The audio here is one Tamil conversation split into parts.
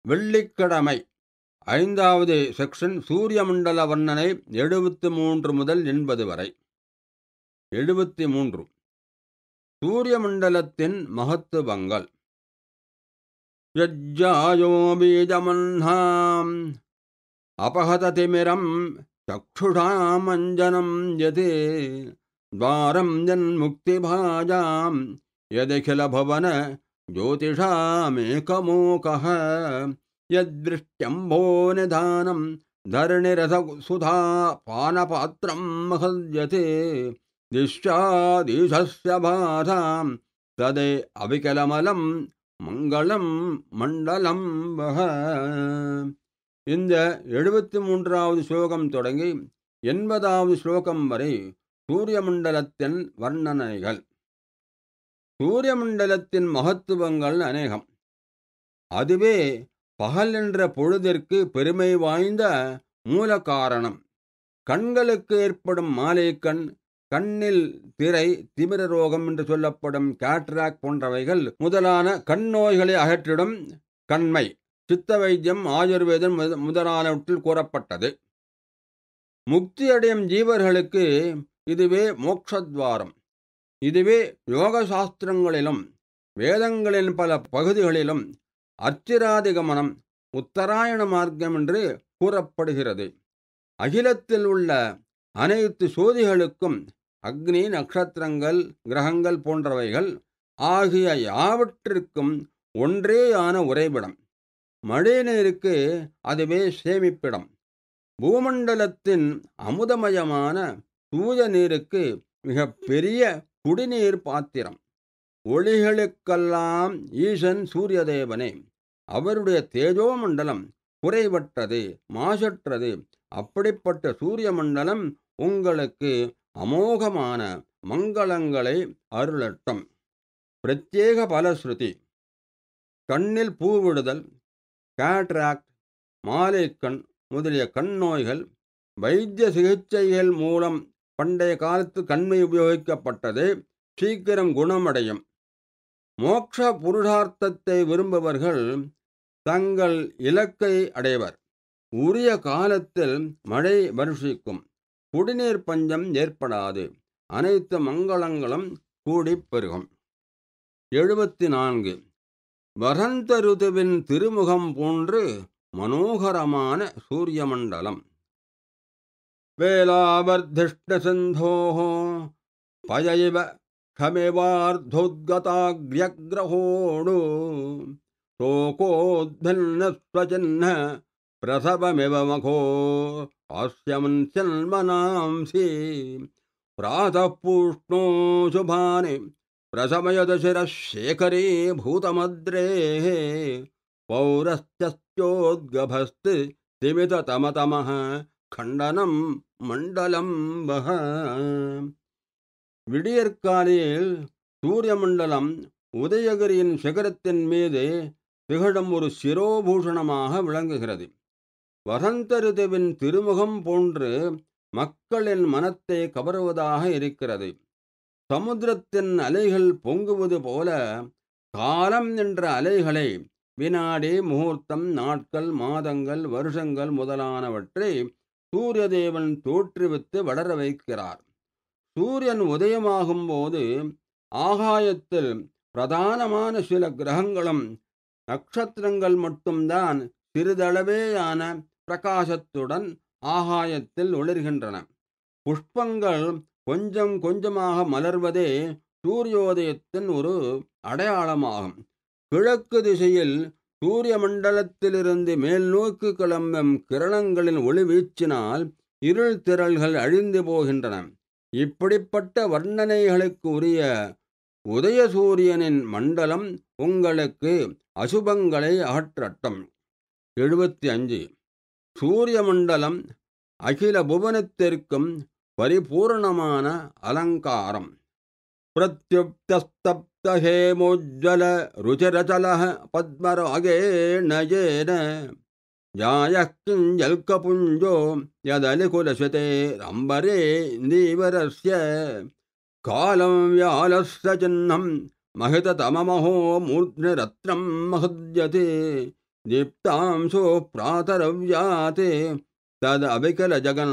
வெள்ளிக்கிழமை 5வது செக்ஷன் சூரிய மண்டல வர்ணனை 73 முதல் 80 வரை. 73 சூரிய மண்டலத்தின் மகத்துவங்கள். யஜ்ஜாயோ பீஜமன்ஹாம் அபஹததிமிரம் சக்ஷுஷாம் அஞ்சனம் யதே துவாரம் ஜன்முக்திபாஜாம் யதகில பவன ஜோதிஷாமேகமோகஹ யத்விருஷ்ட்யம்போ நிதானம் தரணிரசசுதா பானபாத்ரம் மஹத்யதே திஷ்யாதீசஸ்ய பாதாம் ததே அவிகலமலம் மங்களம் மண்டலம் வஹ. இந்த 73வது ஸ்லோகம் தொடங்கி 80வது ஸ்லோகம் வரை சூரிய மண்டலத்தின் வர்ணனைகள். சூரிய மண்டலத்தின் மகத்துவங்கள் அநேகம். அதுவே பகல் என்ற பொழுதிற்கு பெருமை வாய்ந்த மூல காரணம். கண்களுக்கு ஏற்படும் மாலைக்கண், கண்ணில் திரை, திமிர ரோகம் என்று சொல்லப்படும் கேட்ராக் போன்றவைகள் முதலான கண் நோய்களை அகற்றிடும் கண்மை சித்த வைத்தியம், ஆயுர்வேதம் முதலானவற்றில் கூறப்பட்டது. முக்தியடையும் ஜீவர்களுக்கு இதுவே மோட்சத்வாரம். இதுவே யோக சாஸ்திரங்களிலும் வேதங்களின் பல பகுதிகளிலும் அர்ச்சிராதிகமனம், உத்தராயண மார்க்கம் என்று கூறப்படுகிறது. அகிலத்தில் உள்ள அனைத்து சோதிகளுக்கும் அக்னி, நட்சத்திரங்கள், கிரகங்கள் போன்றவைகள் ஆகிய யாவற்றிற்கும் ஒன்றேயான உறைவிடம். மழை நீருக்கு அதுவே சேமிப்பிடம். பூமண்டலத்தின் அமுதமயமான தூய நீருக்கு மிக பெரிய குடிநீர் பாத்திரம். ஒளிகளுக்கெல்லாம் ஈசன் சூரியதேவனே. அவருடைய தேஜோ மண்டலம் குறைவற்றது, மாசற்றது. அப்படிப்பட்ட சூரிய மண்டலம் உங்களுக்கு அமோகமான மங்களங்களை அருளட்டும். பிரத்யேக பலஸ்ருதி. கண்ணில் பூவிடுதல், கேட்ராக்ட், மாலைக்கண் முதலிய கண் நோய்கள் வைத்திய சிகிச்சைகள் மூலம் பண்டைய காலத்து கண்மை உபயோகிக்கப்பட்டது சீக்கிரம் குணமடையும். மோட்ச புருஷார்த்தத்தை விரும்புபவர்கள் தங்கள் இலக்கை அடைவர். உரிய காலத்தில் மழை வருஷிக்கும். குடிநீர் பஞ்சம் ஏற்படாது. அனைத்து மங்களங்களும் கூடிப் பெருகும். 74 வசந்த ருதுவின் திருமுகம் போன்று மனோகரமான சூரிய மண்டலம். வேலாவர்திஷ்ணசிந்தோஹோ பயைவ கமிவார்த்தோத்கதாக்ரியக்ரஹோடு சோகோத்பின்னஸ்வசின்ன பிரசவமிவ மகோ ஆஸ்யமன்யன்மனாம்சி பிராதः பூஷ்ணோ சுபானி பிரசமயத சிரஷேகரே பூதமத்ரேः பௌரஸ்யோத்கபஸ்து திமித தமதமஹ கண்டனம் மண்டலம் வஹ. விடியற்காலையில் சூரிய மண்டலம் உதயகிரியின் சிகரத்தின் மீது திகழும் ஒரு சிரோபூஷணமாக விளங்குகிறது. வசந்த ரிதுவின் திருமுகம் போன்று மக்களின் மனத்தை கவருவதாக இருக்கிறது. சமுத்திரத்தின் அலைகள் பொங்குவது போல காலம் என்ற அலைகளை வினாடி, முகூர்த்தம், நாட்கள், மாதங்கள், வருஷங்கள் முதலானவற்றை சூரியதேவன் தோற்றுவித்து வளர வைக்கிறார். சூரியன் உதயமாகும் போது ஆகாயத்தில் பிரதானமான சில கிரகங்களும் நட்சத்திரங்கள் மட்டும்தான் சிறிதளவேயான பிரகாசத்துடன் ஆகாயத்தில் ஒளிர்கின்றன. புஷ்பங்கள் கொஞ்சம் கொஞ்சமாக மலர்வதே சூரியோதயத்தின் ஒரு அடையாளமாகும். கிழக்கு திசையில் சூரிய மண்டலத்திலிருந்து மேல் நோக்கி கிளம்பும் கிரணங்களின் ஒளி வீச்சினால் இருள் திரள்கள் அழிந்து போகின்றன. இப்படிப்பட்ட வர்ணனைகளுக்கு உரிய உதயசூரியனின் மண்டலம் உங்களுக்கு அசுபங்களை அகற்றட்டும். 75 சூரிய மண்டலம் அகில புவனத்திற்கும் பரிபூர்ணமான அலங்காரம். பிரத்யுப்தஸ்தப்த ஹேமோஜ்வல ருச்சிரச்சலஹ பத்மராகேண யேன ஜாயः கிஞ்சல்கபுஞ்சோ யதலிகுலஸ்வதே ரம்பரே நீவரஸ்ய காலம் வியாலஸ்ய சின்னம் மஹிததமமஹோ மூர்த்னிரத்னம் மஹத்யதே दीप्तांशो प्रातरव्याते तद अविकल जगन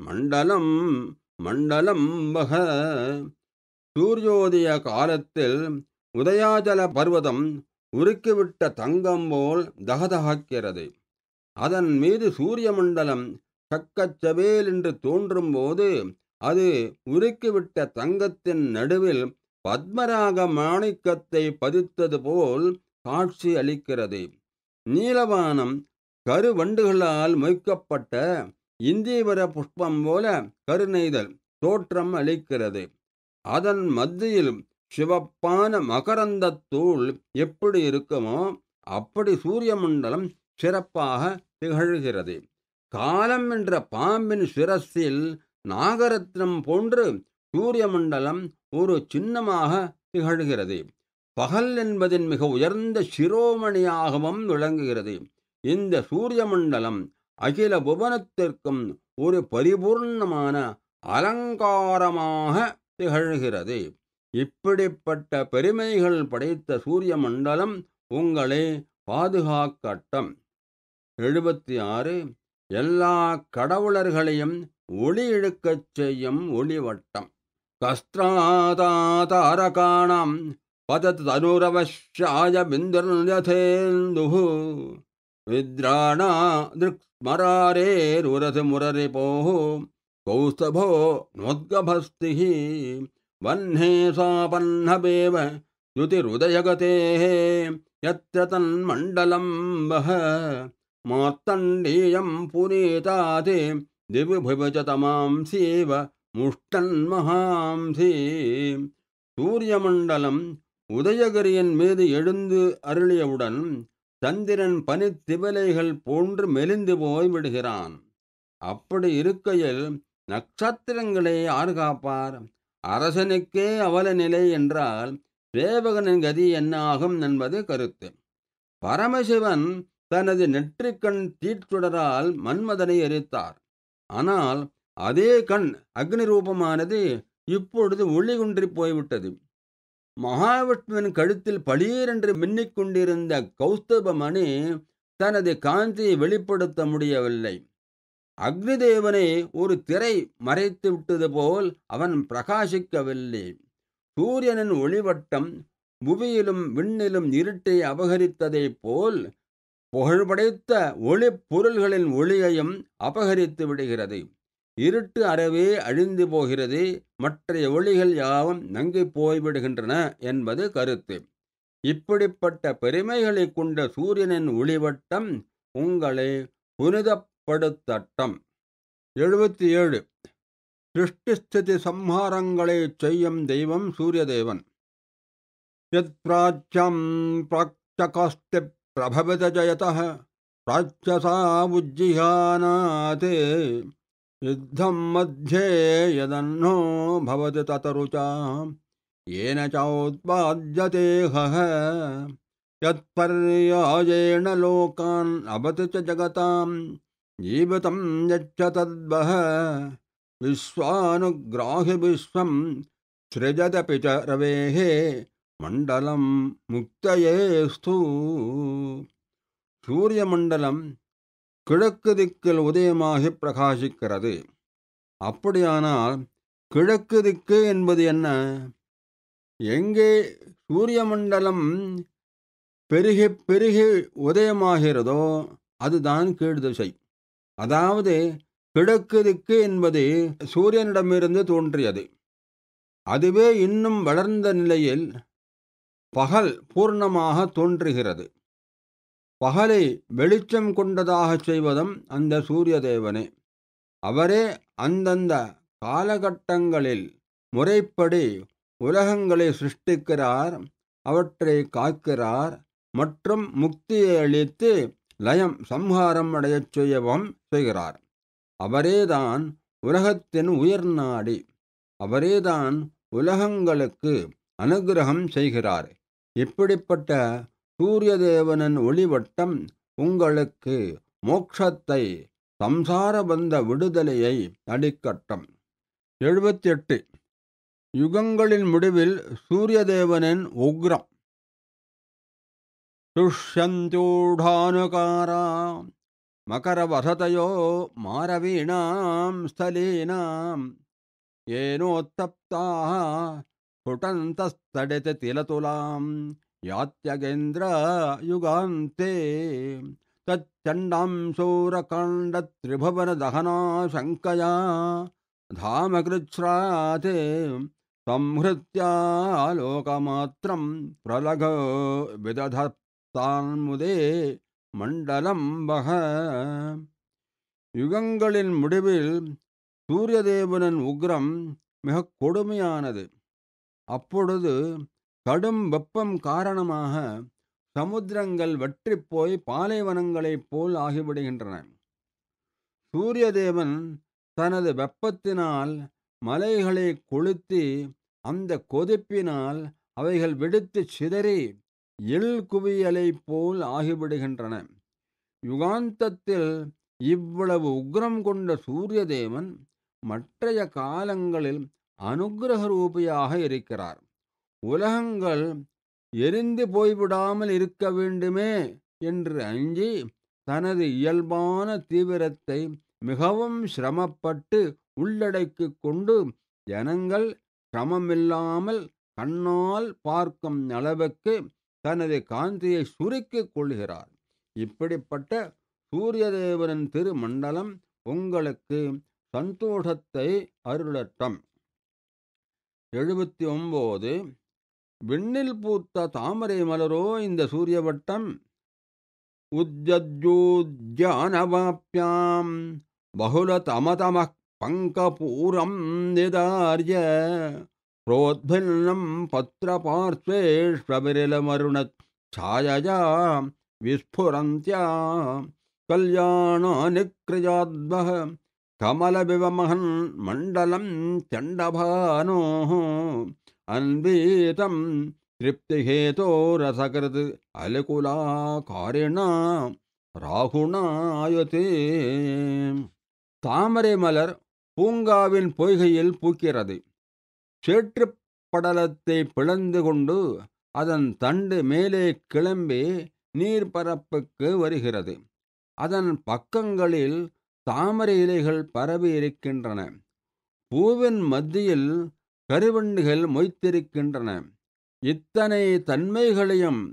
மண்டலம் மண்டலம் வக. சூரியோதய காலத்தில் உதயாச்சல பர்வதம் உருக்கிவிட்ட தங்கம் போல் தகதகாக்கிறது. அதன் மீது சூரிய மண்டலம் சக்கச்சவேல் என்று தோன்றும் போது அது உருக்கிவிட்ட தங்கத்தின் நடுவில் பத்மராக மாணிக்கத்தை பதித்தது போல் காட்சி அளிக்கிறது. நீலவானம் கருவண்டுகளால் மொய்க்கப்பட்ட இந்தீவர புஷ்பம் போல கருநெய்தல் தோற்றம் அளிக்கிறது. அதன் மத்தியில் சிவப்பான மகரந்தத்தூள் எப்படி இருக்குமோ அப்படி சூரிய மண்டலம் சிறப்பாக திகழ்கிறது. காலம் என்ற பாம்பின் சிரசில் நாகரத்னம் போன்று சூரிய மண்டலம் ஒரு சின்னமாக திகழ்கிறது. பகல் என்பதின் மிக உயர்ந்த சிரோமணியாகவும் விளங்குகிறது. இந்த சூரிய மண்டலம் அகில புவனத்திற்கும் ஒரு பரிபூர்ணமான அலங்காரமாக திகழ்கிறது. இப்படிப்பட்ட பெருமைகள் படைத்த சூரிய மண்டலம் உங்களை பாதுகாக்கட்டும். 76. எல்லா கடவுளர்களையும் ஒளி இழுக்கச் செய்யும் ஒளிவட்டம். கஸ்திராதாரகாணாம் பதத் தனுரவஷ்யாய பிந்திர்யதேந்துः வித்ராணா திருக்ஸ்மராரேருரதி முரரிபோः கௌஸ்தபோ நோத்கபஸ்திः வன்னே சாபன்னபேவ யுதிருதயகதேः யத்ர தன்மண்டலம் வஹ மார்த்தண்டீயம் புனீதாதே திவிபுவஜதமாம்சீவ முஷ்டன்மஹாம்சி. சூரிய மண்டலம் உதயகிரியின் மீது எழுந்து அருளியவுடன் சந்திரன் பனித்திவலைகள் போன்று மெலிந்து போய் விடுகிறான். அப்படி இருக்கையில் நட்சத்திரங்களை யார் காப்பார்? அரசனுக்கே அவல நிலை என்றால் சேவகனின் கதி என்ன ஆகும் என்பது கருத்து. பரமசிவன் தனது நெற்றிக்கண் தீச்சுடரால் மன்மதனை எரித்தார். ஆனால் அதே கண் அக்னி ரூபமானது இப்பொழுது ஒளி குன்றி போய்விட்டது. மகாவிஷ்ணுவின் கழுத்தில் பளீரென்று மின்னிக் கொண்டிருந்த கௌஸ்தபமணி தனது காந்தியை வெளிப்படுத்த முடியவில்லை. அக்னி தேவனை ஒரு திரை மறைத்து விட்டது போல் அவன் பிரகாசிக்கவில்லை. சூரியனின் ஒளிவட்டம் புவியிலும் விண்ணிலும் இருட்டை அபகரித்ததைப் போல் புகழ்படைத்த ஒளி பொருள்களின் ஒளியையும் அபகரித்து விடுகிறது. இருட்டு அறவே அழிந்து போகிறது, மற்ற ஒளிகள் யாவும் நங்கி போய்விடுகின்றன என்பது கருத்து. இப்படிப்பட்ட பெருமைகளை கொண்ட சூரியனின் ஒளிவட்டம் உங்களை புனிதப்படுத்தட்டும். 77. சிருஷ்டிஸ்திதி சம்ஹாரங்களை செய்யும் தெய்வம் சூரியதேவன். யத் பிராச்யம் பிராச்சகாஸ்தி பிரபவித ஜயதः பிராச்சசா உஜ்ஜிஹானாதே யுத்தம் மத்யே யதன்னோ பவதி ததருச்சா ஏன சௌத்பாத்யதே ஹஹ யத் பர்யாயேண லோகான் அபதி ச ஜகதாம் ஜீவிதம் யச்ச தத்வஹ விஸ்வானுக்ராஹி விஸ்வம் ஸ்ருஜதபி ச ரவேஹ மண்டலம் முக்தயேஸ்து. சூரிய மண்டலம் கிழக்கு திக்கில் உதயமாகி பிரகாசிக்கிறது. அப்படியானால் கிழக்கு திக்கு என்பது என்ன? எங்கே சூரிய மண்டலம் பெருகி பெருகி உதயமாகிறதோ அதுதான் கீழ் திசை. அதாவது கிழக்கு திக்கு என்பது சூரியனிடமிருந்து தோன்றியது. அதுவே இன்னும் வளர்ந்த நிலையில் பகல் பூர்ணமாக தோன்றுகிறது. பகலை வெளிச்சம் கொண்டதாக செய்வதும் அந்த சூரிய தேவனே. அவரே அந்தந்த காலகட்டங்களில் முறைப்படி உலகங்களை சிருஷ்டிக்கிறார், அவற்றை காக்கிறார் மற்றும் முக்தியை அளித்து லயம் சம்ஹாரம் அடையச் செய்யவும் செய்கிறார். அவரேதான் உலகத்தின் உயிர் நாடி. அவரேதான் உலகங்களுக்கு அனுகிரகம் செய்கிறார். இப்படிப்பட்ட சூரிய தேவனின் ஒளிவட்டம் உங்களுக்கு மோட்சத்தை, சம்சார பந்த விடுதலையை அளிக்கட்டும். 78. யுகங்களின் முடிவில் சூரிய தேவனின் உக்ரம். துஷ்யந்தூடானுகாரா மகரவசதயோ மாரவீணாம் ஸ்தலீனாம் ஏனோத்தப்தாः ஸ்புடந்தஸ்தடித திலதுலாம் யாத்யகேந்திர யுகாந்தே தச்சண்டாம் சூரகாண்டத்ரிபுவன தகனா சங்கயா தாமகிருச்ராதே संहृत्या लोकमात्रं प्रलघो विदधत्तान्मुदे மண்டலம் வக. யுகங்களின் முடிவில் சூரியதேவனின் உக்ரம் மிக கொடுமையானது. அப்பொழுது கடும் வெப்பம் காரணமாக சமுத்திரங்கள் வற்றிப்போய் பாலைவனங்களைப் போல் ஆகிவிடுகின்றன. சூரியதேவன் தனது வெப்பத்தினால் மலைகளை கொளுத்தி அந்த கொதிப்பினால் அவைகள் வெடித்து சிதறி எள் குவியலை போல் ஆகிவிடுகின்றன. யுகாந்தத்தில் இவ்வளவு உக்ரம் கொண்ட சூரியதேவன் மற்றைய காலங்களில் அனுக்கிரக ரூபியாக இருக்கிறார். உலகங்கள் எரிந்து போய்விடாமல் இருக்க வேண்டுமே என்று அஞ்சி தனது இயல்பான தீவிரத்தை மிகவும் சிரமப்பட்டு உள்ளடக்கிக் கொண்டு ஜனங்கள் சிரமமில்லாமல் கண்ணால் பார்க்கும் அளவுக்கு தனது காந்தியை சுருக்கிக் கொள்கிறார். இப்படிப்பட்ட சூரியதேவனின் திருமண்டலம் உங்களுக்கு சந்தோஷத்தை அருளட்டும். 79. விண்ணில் பூத்த தாமரை மலரோ இந்த சூரியவட்டம். உஜ்ஜூஜ்ஜானவாப்யாம் பகுலதமதம பங்கபூரம் நிதார்ய प्रोद्भिन्नं पत्रपार्श्वेष्वविरलमरुणत् छायया विस्फुरन्त्या कल्याणानिक्रियाद्वः कमलविवमहन् मण्डलं चण्डभानोः अन्वीतं तृप्तिहेतोरसकृत् अलकुलाकारिणा ராகுணாயதே. தாமரை மலர் பூங்காவின் பொய்கையில் பூக்கிறது. சேற்றுப் படலத்தை பிளந்து கொண்டு அதன் தண்டு மேலே கிளம்பி நீர்பரப்புக்கு வருகிறது. அதன் பக்கங்களில் தாமரை இலைகள் பரவி இருக்கின்றன. பூவின் மத்தியில் கருவண்டுகள் மொய்த்திருக்கின்றன. இத்தனை தன்மைகளையும்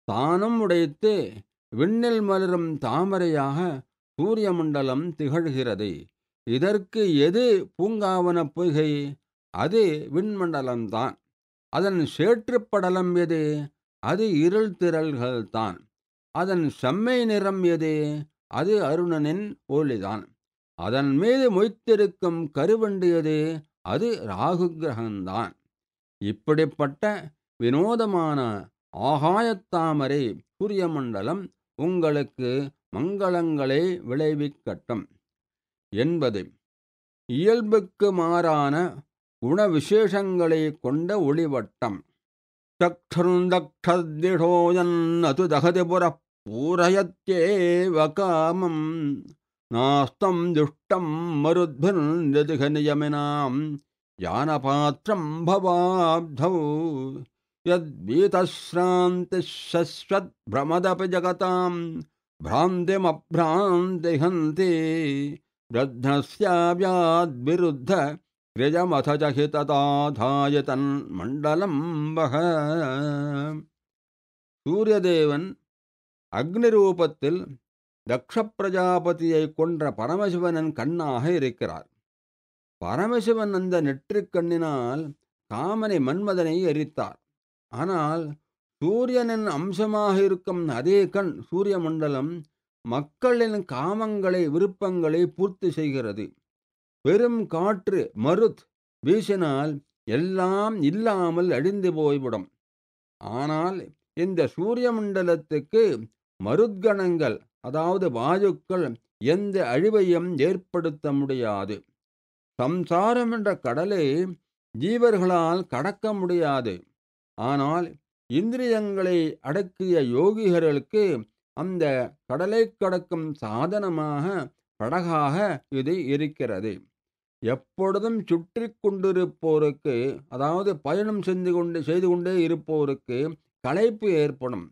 தானும் உடைத்து விண்ணில் மலரும் தாமரையாக சூரிய மண்டலம் திகழ்கிறது. இதற்கு எது பூங்காவன பொய்கை? அது விண்மண்டலம்தான். அதன் சேற்றுப்படலம் எது? அது இருள் திரள்கள்தான். அதன் செம்மை நிறம் எது? அது அருணனின் ஒளிதான். அதன் மீது மொய்த்திருக்கும் கருவண்டு எது? அது ராகு கிரகம்தான். இப்படிப்பட்ட வினோதமான ஆகாயத்தாமரை சூரிய மண்டலம் உங்களுக்கு மங்களங்களை விளைவிக்கட்டும். 80. இயல்புக்கு மாறான குண விசேஷங்களை கொண்ட ஒளிவட்டம். சக்ஷுந்தக்ஷதிஷோயன்னது தகதிபுர பூரயத்யேவ காமம் நாஸ்தம் துஷ்டம் மருத்பிர்நிதிக நியமினாம் யானபாத்திரம் பவாப்தௌ யத்வீதஸ்ராந்திஸ்வத்பிரமதபி ஜகதாம் भ्रान्तिमभ्रान्तिहन्ति ब्रध्नस्याव्याद्विरुद्ध क्रियमथ च हितताधाय तन्मण्डलं वह. சூரியதேவன் அக்னி ரூபத்தில் தக்ஷ பிரஜாபதியை கொன்ற பரமசிவனின் கண்ணாக இருக்கிறார். பரமசிவன் அந்த நெற்றிக் கண்ணினால் காமனை மன்மதனை எரித்தார். ஆனால் சூரியனின் அம்சமாக இருக்கும் அதே கண் சூரிய மண்டலம் மக்களின் காமங்களை விருப்பங்களை பூர்த்தி செய்கிறது. பெரும் காற்று மருத் வீசினால் எல்லாம் இல்லாமல் அழிந்து போய்விடும். ஆனால் இந்த சூரிய மண்டலத்துக்கு மருத்கணங்கள், அதாவது வாயுக்கள், எந்த அழிவையும் ஏற்படுத்த முடியாது. சம்சாரம் என்ற கடலை ஜீவர்களால் கடக்க முடியாது. ஆனால் இந்திரியங்களை அடக்கிய யோகிகளுக்கு அந்த கடலை கடக்கும் சாதனமாக, படகாக இது இருக்கிறது. எப்பொழுதும் சுற்றி கொண்டிருப்போருக்கு, அதாவது பயணம் செய்து கொண்டே இருப்போருக்கு களைப்பு ஏற்படும்.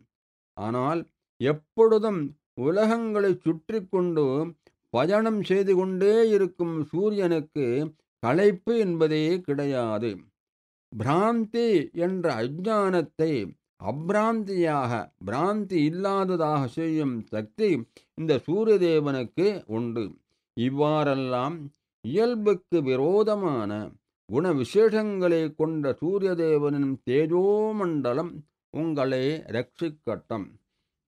ஆனால் எப்பொழுதும் உலகங்களைச் சுற்றி கொண்டு பயணம் செய்து கொண்டே இருக்கும் சூரியனுக்கு களைப்பு என்பதே கிடையாது. பிராந்தி என்ற அஞ்ஞானத்தை அப்ராந்தியாக, பிராந்தி இல்லாததாக செய்யும் சக்தி இந்த சூரிய தேவனுக்கு உண்டு. இவ்வாறெல்லாம் இயல்புக்கு விரோதமான குண விசேஷங்களை கொண்ட சூரிய தேவனின் தேஜோமண்டலம் உங்களை ரட்சிக்கட்டும்.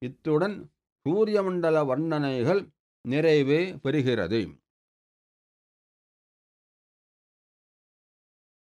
இத்துடன் சூரிய மண்டல வர்ணனைகள் நிறைவு பெறுகிறது.